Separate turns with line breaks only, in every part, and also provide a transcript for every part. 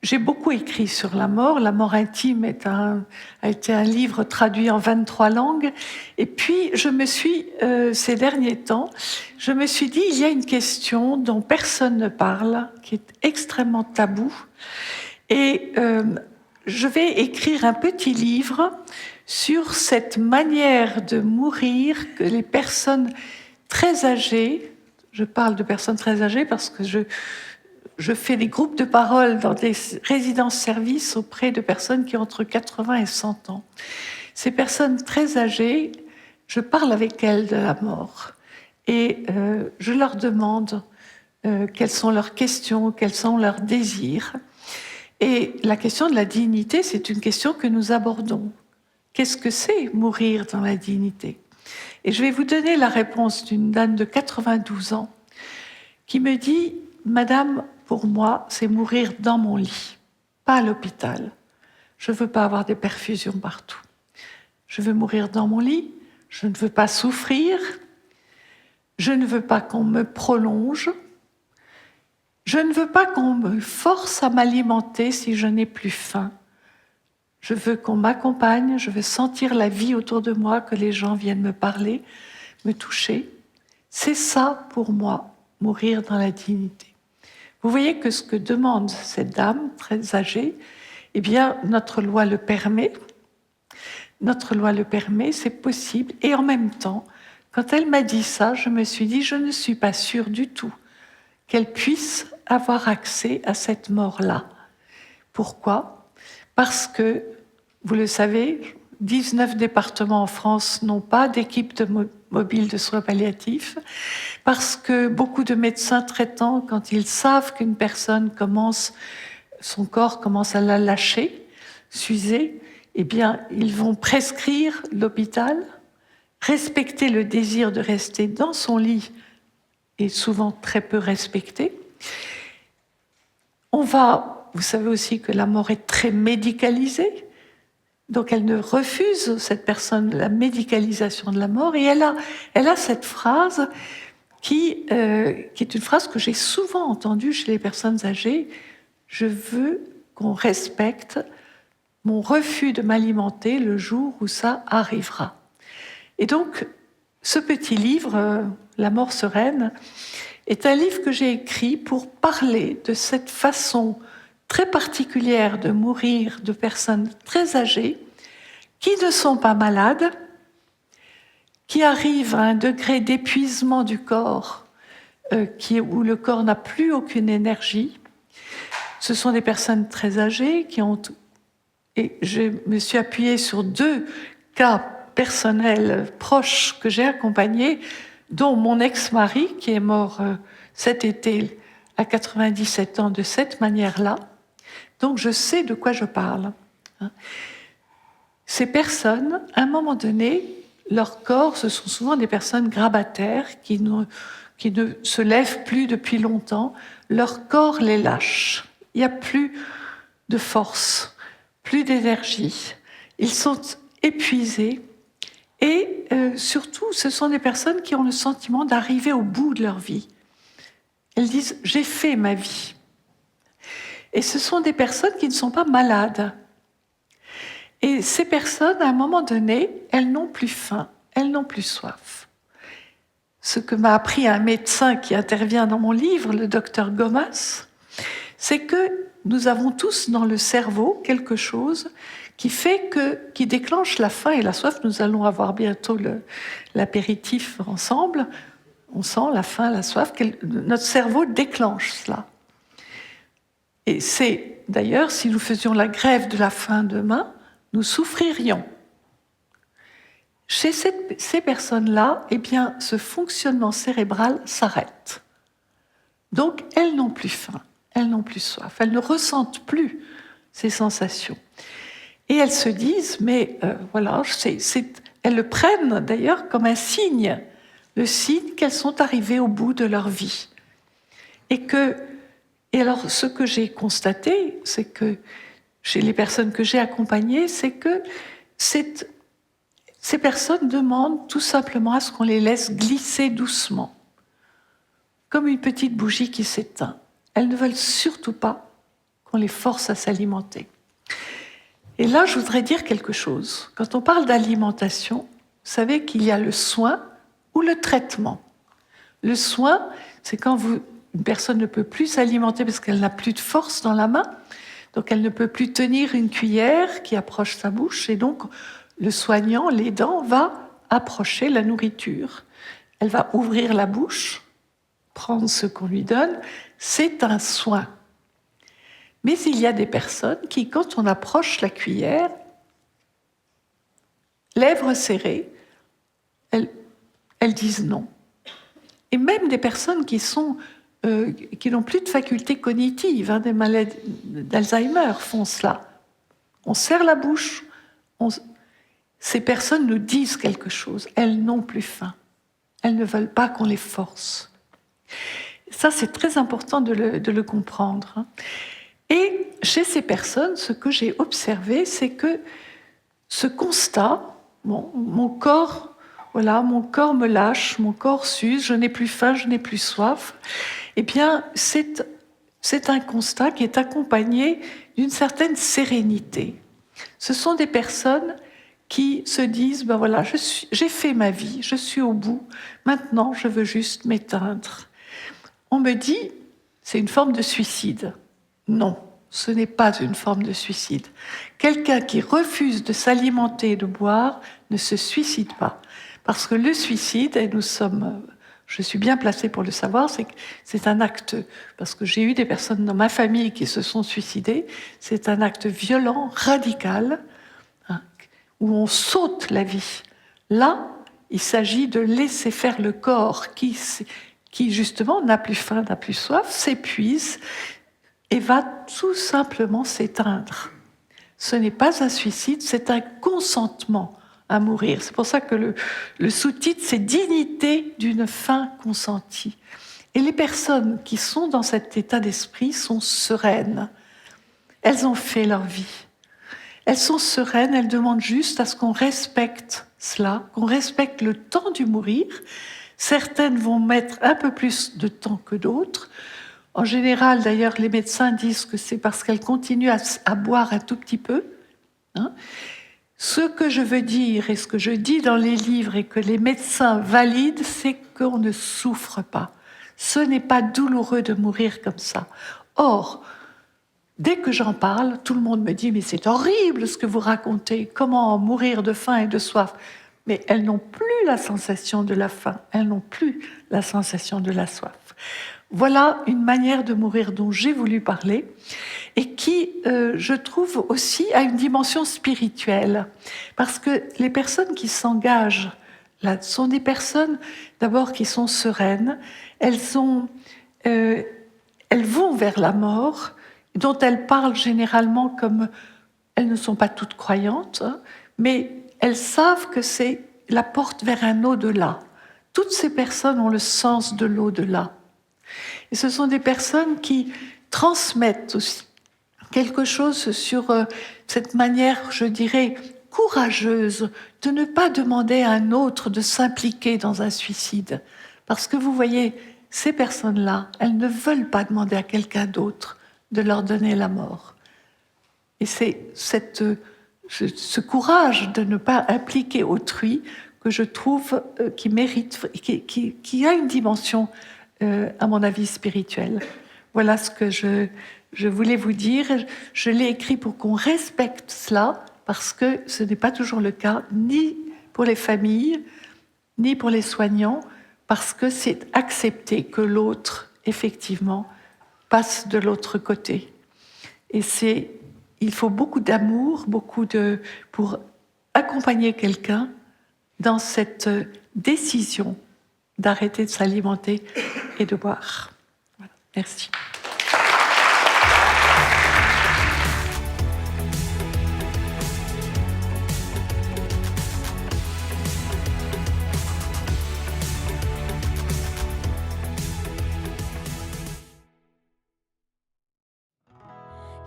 j'ai beaucoup écrit sur la mort. La mort intime a été un livre traduit en 23 langues. Et puis, ces derniers temps, je me suis dit, il y a une question dont personne ne parle, qui est extrêmement taboue. Et je vais écrire un petit livre sur cette manière de mourir que les personnes très âgées, je parle de personnes très âgées parce que je fais des groupes de parole dans des résidences-services auprès de personnes qui ont entre 80 et 100 ans. Ces personnes très âgées, je parle avec elles de la mort et je leur demande quelles sont leurs questions, quels sont leurs désirs. Et la question de la dignité, c'est une question que nous abordons. Qu'est-ce que c'est mourir dans la dignité ? Et je vais vous donner la réponse d'une dame de 92 ans qui me dit « Madame, pour moi, c'est mourir dans mon lit, pas à l'hôpital. Je ne veux pas avoir des perfusions partout. Je veux mourir dans mon lit, je ne veux pas souffrir, je ne veux pas qu'on me prolonge, je ne veux pas qu'on me force à m'alimenter si je n'ai plus faim. Je veux qu'on m'accompagne, je veux sentir la vie autour de moi, que les gens viennent me parler, me toucher. C'est ça, pour moi, mourir dans la dignité. » Vous voyez que ce que demande cette dame très âgée, eh bien, notre loi le permet. Notre loi le permet, c'est possible. Et en même temps, quand elle m'a dit ça, je me suis dit, je ne suis pas sûre du tout qu'elle puisse avoir accès à cette mort-là. Pourquoi ? Parce que, vous le savez, 19 départements en France n'ont pas d'équipe mobile de soins palliatifs, parce que beaucoup de médecins traitants, quand ils savent qu'une personne son corps commence à la lâcher, s'user, eh bien, ils vont prescrire l'hôpital, respecter le désir de rester dans son lit, et souvent très peu respecté. Vous savez aussi que la mort est très médicalisée, donc elle ne refuse, cette personne, la médicalisation de la mort, et elle a cette phrase qui est une phrase que j'ai souvent entendue chez les personnes âgées: « Je veux qu'on respecte mon refus de m'alimenter le jour où ça arrivera. » Et donc, ce petit livre, La mort sereine, est un livre que j'ai écrit pour parler de cette façon très particulière de mourir de personnes très âgées qui ne sont pas malades, qui arrivent à un degré d'épuisement du corps où le corps n'a plus aucune énergie. Ce sont des personnes très âgées et je me suis appuyée sur 2 cas personnels proches que j'ai accompagnés, dont mon ex-mari qui est mort cet été à 97 ans de cette manière-là. Donc je sais de quoi je parle. Ces personnes, à un moment donné, leur corps, ce sont souvent des personnes grabataires qui ne se lèvent plus depuis longtemps. Leur corps les lâche. Il n'y a plus de force, plus d'énergie. Ils sont épuisés. Et surtout, ce sont des personnes qui ont le sentiment d'arriver au bout de leur vie. Elles disent « j'ai fait ma vie ». Et ce sont des personnes qui ne sont pas malades. Et ces personnes, à un moment donné, elles n'ont plus faim, elles n'ont plus soif. Ce que m'a appris un médecin qui intervient dans mon livre, le docteur Gomas, c'est que nous avons tous dans le cerveau quelque chose qui déclenche la faim et la soif. Nous allons avoir bientôt l'apéritif ensemble. On sent la faim, la soif. Notre cerveau déclenche cela. Et c'est d'ailleurs, si nous faisions la grève de la faim demain, nous souffririons. Chez ces personnes-là, eh bien, ce fonctionnement cérébral s'arrête. Donc, elles n'ont plus faim, elles n'ont plus soif, elles ne ressentent plus ces sensations. Et elles se disent, mais voilà, elles le prennent d'ailleurs comme un signe, le signe qu'elles sont arrivées au bout de leur vie. Et alors, ce que j'ai constaté, c'est que chez les personnes que j'ai accompagnées, c'est que ces personnes demandent tout simplement à ce qu'on les laisse glisser doucement, comme une petite bougie qui s'éteint. Elles ne veulent surtout pas qu'on les force à s'alimenter. Et là, je voudrais dire quelque chose. Quand on parle d'alimentation, vous savez qu'il y a le soin ou le traitement. Le soin, c'est quand une personne ne peut plus s'alimenter parce qu'elle n'a plus de force dans la main, donc elle ne peut plus tenir une cuillère qui approche sa bouche, et donc le soignant, l'aidant, va approcher la nourriture. Elle va ouvrir la bouche, prendre ce qu'on lui donne, c'est un soin. Mais il y a des personnes qui, quand on approche la cuillère, lèvres serrées, elles disent non. Et même des personnes qui n'ont plus de facultés cognitives, des maladies d'Alzheimer font cela. On serre la bouche, ces personnes nous disent quelque chose, elles n'ont plus faim. Elles ne veulent pas qu'on les force. Ça, c'est très important de le comprendre. Et chez ces personnes, ce que j'ai observé, c'est que ce constat, mon corps me lâche, mon corps s'use, je n'ai plus faim, je n'ai plus soif, eh bien, c'est un constat qui est accompagné d'une certaine sérénité. Ce sont des personnes qui se disent, j'ai fait ma vie, je suis au bout, maintenant je veux juste m'éteindre. On me dit, c'est une forme de suicide. Non, ce n'est pas une forme de suicide. Quelqu'un qui refuse de s'alimenter et de boire ne se suicide pas. Parce que le suicide, et je suis bien placée pour le savoir, c'est un acte, parce que j'ai eu des personnes dans ma famille qui se sont suicidées, c'est un acte violent, radical, où on saute la vie. Là, il s'agit de laisser faire le corps qui justement n'a plus faim, n'a plus soif, s'épuise et va tout simplement s'éteindre. Ce n'est pas un suicide, c'est un consentement à mourir. C'est pour ça que le sous-titre, c'est « Dignité d'une fin consentie ». Et les personnes qui sont dans cet état d'esprit sont sereines. Elles ont fait leur vie. Elles sont sereines, elles demandent juste à ce qu'on respecte cela, qu'on respecte le temps du mourir. Certaines vont mettre un peu plus de temps que d'autres. En général, d'ailleurs, les médecins disent que c'est parce qu'elles continuent à boire un tout petit peu. Ce que je veux dire et ce que je dis dans les livres et que les médecins valident, c'est qu'on ne souffre pas. Ce n'est pas douloureux de mourir comme ça. Or, dès que j'en parle, tout le monde me dit « mais c'est horrible ce que vous racontez, comment mourir de faim et de soif ?» Mais elles n'ont plus la sensation de la faim, elles n'ont plus la sensation de la soif. Voilà une manière de mourir dont j'ai voulu parler et qui, je trouve aussi, a une dimension spirituelle. Parce que les personnes qui s'engagent là sont des personnes, d'abord, qui sont sereines. Elles vont vers la mort, dont elles parlent généralement comme... Elles ne sont pas toutes croyantes, mais elles savent que c'est la porte vers un au-delà. Toutes ces personnes ont le sens de l'au-delà. Et ce sont des personnes qui transmettent aussi quelque chose sur cette manière, je dirais, courageuse de ne pas demander à un autre de s'impliquer dans un suicide. Parce que vous voyez, ces personnes-là, elles ne veulent pas demander à quelqu'un d'autre de leur donner la mort. Et c'est ce courage de ne pas impliquer autrui que je trouve qui mérite, qui a une dimension, à mon avis, spirituelle. Voilà ce que je voulais vous dire. Je l'ai écrit pour qu'on respecte cela, parce que ce n'est pas toujours le cas, ni pour les familles, ni pour les soignants, parce que c'est accepter que l'autre, effectivement, passe de l'autre côté. Et il faut beaucoup d'amour, pour accompagner quelqu'un dans cette décision d'arrêter de s'alimenter et de boire. Voilà. Merci.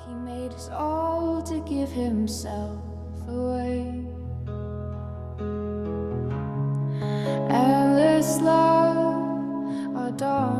He made us all to give himself away. Endless love, our dark